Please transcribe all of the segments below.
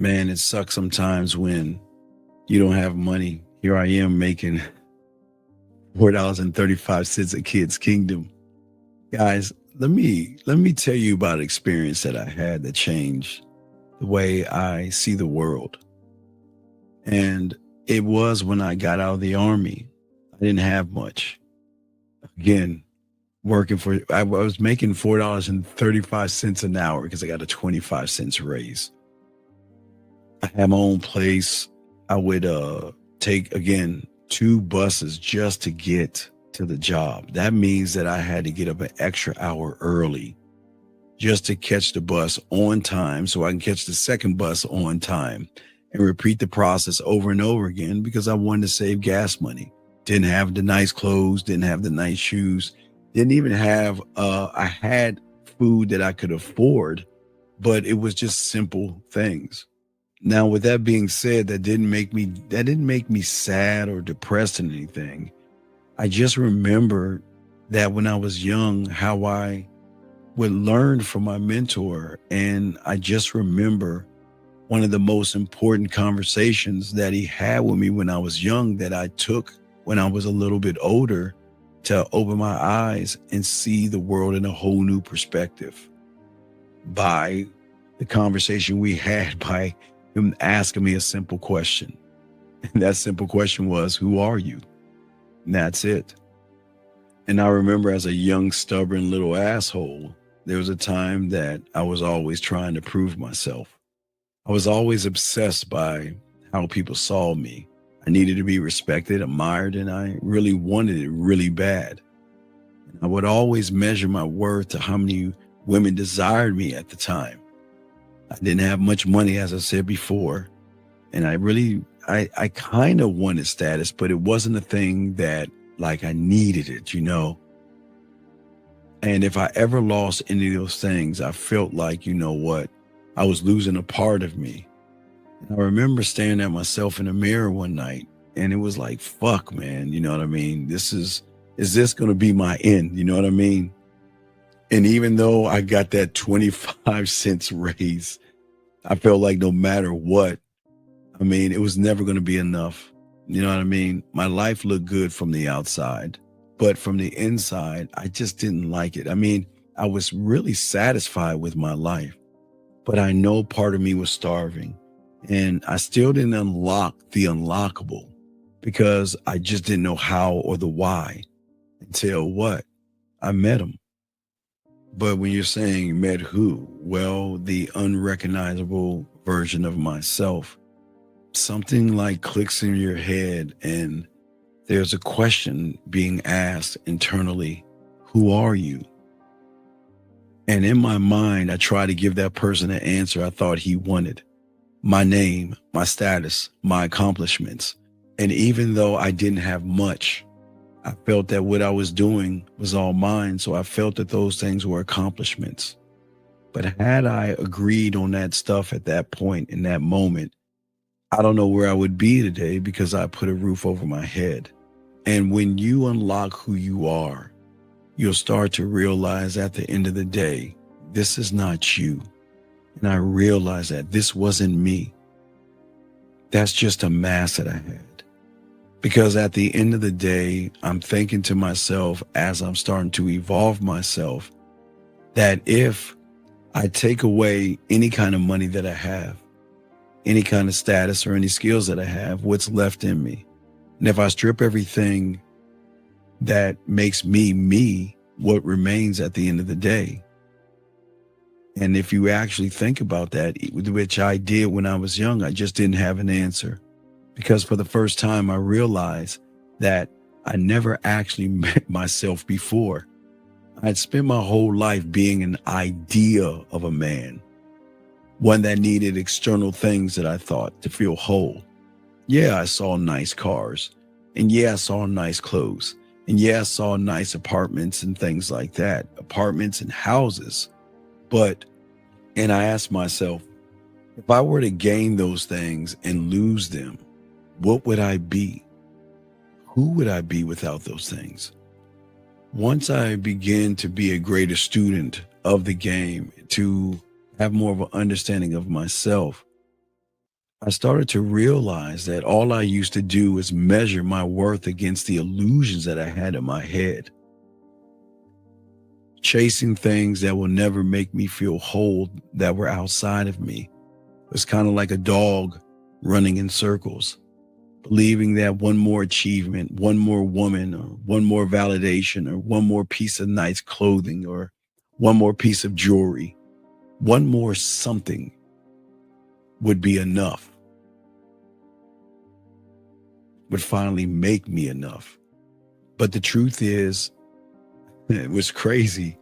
Man, it sucks sometimes when you don't have money. Here I am making $4.35 a kid's kingdom. Guys, let me tell you about an experience that I had that changed the way I see the world. And it was when I got out of the army. I didn't have much. Again, I was making $4.35 an hour because I got a 25 cents raise. I had my own place. I would take again 2 buses just to get to the job. That means that I had to get up an extra hour early just to catch the bus on time so I can catch the second bus on time and repeat the process over and over again because I wanted to save gas money. Didn't have the nice clothes, didn't have the nice shoes, didn't even have I had food that I could afford, but it was just simple things. Now, with that being said, that didn't make me sad or depressed or anything. I just remember that when I was young, how I would learn from my mentor. And I just remember one of the most important conversations that he had with me when I was young that I took when I was a little bit older to open my eyes and see the world in a whole new perspective by the conversation we had by him asking me a simple question. And that simple question was, who are you? And that's it. And I remember as a young, stubborn little asshole, there was a time that I was always trying to prove myself. I was always obsessed by how people saw me. I needed to be respected, admired, and I really wanted it really bad. I would always measure my worth to how many women desired me at the time. I didn't have much money, as I said before, and I kind of wanted status, but it wasn't a thing that like I needed it. And if I ever lost any of those things, I felt like, you know what, I was losing a part of me. And I remember staring at myself in the mirror one night, and it was like, fuck, man, you know what I mean? Is this going to be my end? You know what I mean? And even though I got that 25 cents raise, I felt like no matter what, I mean, it was never going to be enough. You know what I mean? My life looked good from the outside, but from the inside, I just didn't like it. I mean, I was really satisfied with my life, but I know part of me was starving, and I still didn't unlock the unlockable because I just didn't know how or the why until what? I met him. But when you're saying met who? Well, the unrecognizable version of myself. Something like clicks in your head, and there's a question being asked internally: who are you? And in my mind, I try to give that person an answer I thought he wanted: my name, my status, my accomplishments. And even though I didn't have much, I felt that what I was doing was all mine. So I felt that those things were accomplishments. But had I agreed on that stuff at that point in that moment, I don't know where I would be today because I put a roof over my head. And when you unlock who you are, you'll start to realize at the end of the day, this is not you. And I realized that this wasn't me. That's just a mask that I had. Because at the end of the day, I'm thinking to myself as I'm starting to evolve myself that if I take away any kind of money that I have, any kind of status or any skills that I have, what's left in me? And if I strip everything that makes me me, what remains at the end of the day? And if you actually think about that, which I did when I was young, I just didn't have an answer. Because for the first time, I realized that I never actually met myself before. I'd spent my whole life being an idea of a man, one that needed external things that I thought to feel whole. Yeah, I saw nice cars. And yeah, I saw nice clothes. And yeah, I saw nice apartments and things like that, apartments and houses. And I asked myself, if I were to gain those things and lose them, what would I be? Who would I be without those things? Once I began to be a greater student of the game, to have more of an understanding of myself, I started to realize that all I used to do was measure my worth against the illusions that I had in my head, chasing things that will never make me feel whole that were outside of me. It was kind of like a dog running in circles, believing that one more achievement, one more woman, or one more validation, or one more piece of nice clothing, or one more piece of jewelry, one more something would be enough, would finally make me enough. But the truth is, it was crazy,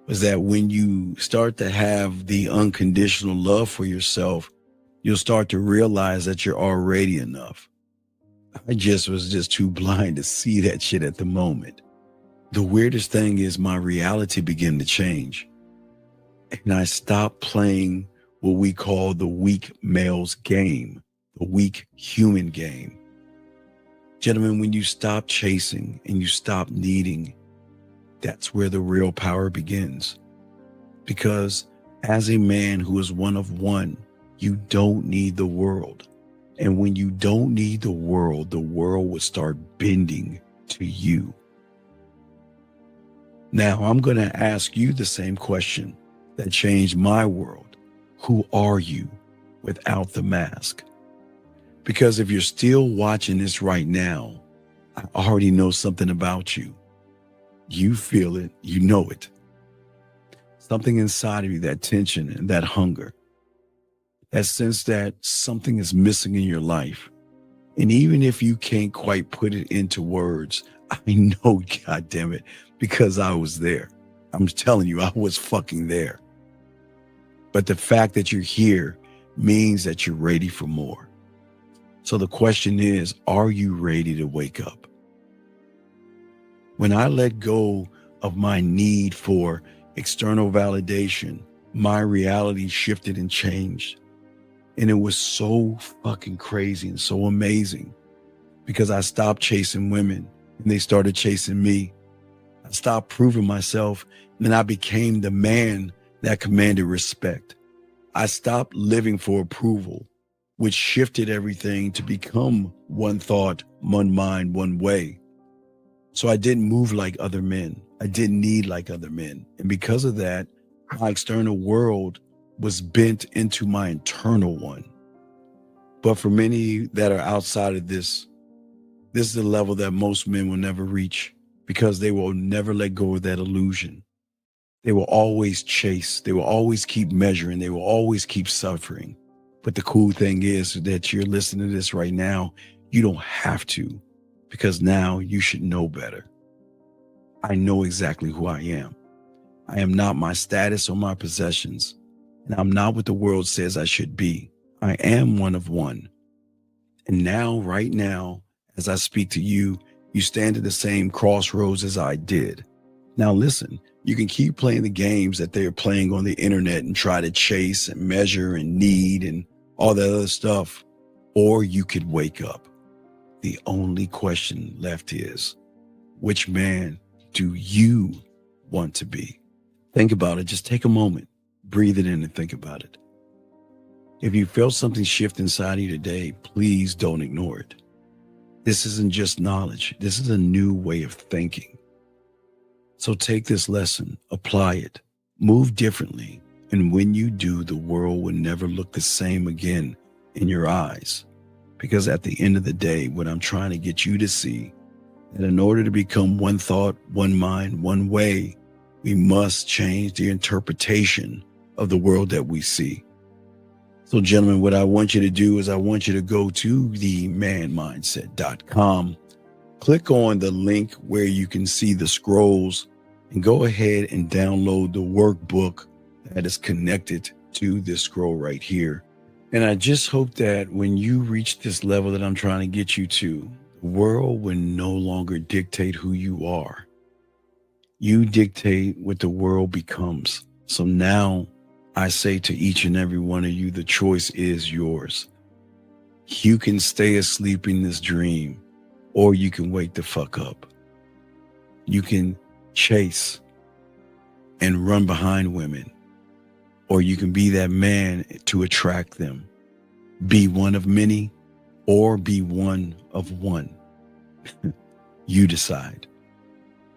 was that when you start to have the unconditional love for yourself, you'll start to realize that you're already enough. I just was just too blind to see that shit at the moment. The weirdest thing is my reality began to change. And I stopped playing what we call the weak male's game, the weak human game. Gentlemen, when you stop chasing and you stop needing, that's where the real power begins. Because as a man who is one of one, you don't need the world. And when you don't need the world will start bending to you. Now, I'm going to ask you the same question that changed my world. Who are you without the mask? Because if you're still watching this right now, I already know something about you. You feel it, you know it. Something inside of you, that tension and that hunger, that sense that something is missing in your life. And even if you can't quite put it into words, I know, God damn it, because I was there. I'm telling you, I was fucking there. But the fact that you're here means that you're ready for more. So the question is, are you ready to wake up? When I let go of my need for external validation, my reality shifted and changed. And it was so fucking crazy and so amazing because I stopped chasing women and they started chasing me. I stopped proving myself and then I became the man that commanded respect. I stopped living for approval, which shifted everything to become one thought, one mind, one way. So I didn't move like other men. I didn't need like other men. And because of that, my external world was bent into my internal one. But for many that are outside of this is the level that most men will never reach because they will never let go of that illusion. They will always chase. They will always keep measuring. They will always keep suffering. But the cool thing is that you're listening to this right now. You don't have to, because now you should know better. I know exactly who I am. I am not my status or my possessions, and I'm not what the world says I should be. I am one of one. And now, right now, as I speak to you, you stand at the same crossroads as I did. Now listen, you can keep playing the games that they're playing on the internet and try to chase and measure and need and all that other stuff, or you could wake up. The only question left is, which man do you want to be? Think about it. Just take a moment, breathe it in and think about it. If you felt something shift inside of you today, please don't ignore it. This isn't just knowledge. This is a new way of thinking. So take this lesson, apply it, move differently. And when you do, the world will never look the same again in your eyes. Because at the end of the day, what I'm trying to get you to see, that in order to become one thought, one mind, one way, we must change the interpretation of the world that we see. So gentlemen, what I want you to do is I want you to go to themanmindset.com, click on the link where you can see the scrolls and go ahead and download the workbook that is connected to this scroll right here. And I just hope that when you reach this level that I'm trying to get you to, the world will no longer dictate who you are. You dictate what the world becomes. So now I say to each and every one of you, the choice is yours. You can stay asleep in this dream, or you can wake the fuck up. You can chase and run behind women, or you can be that man to attract them. Be one of many or be one of one. You decide.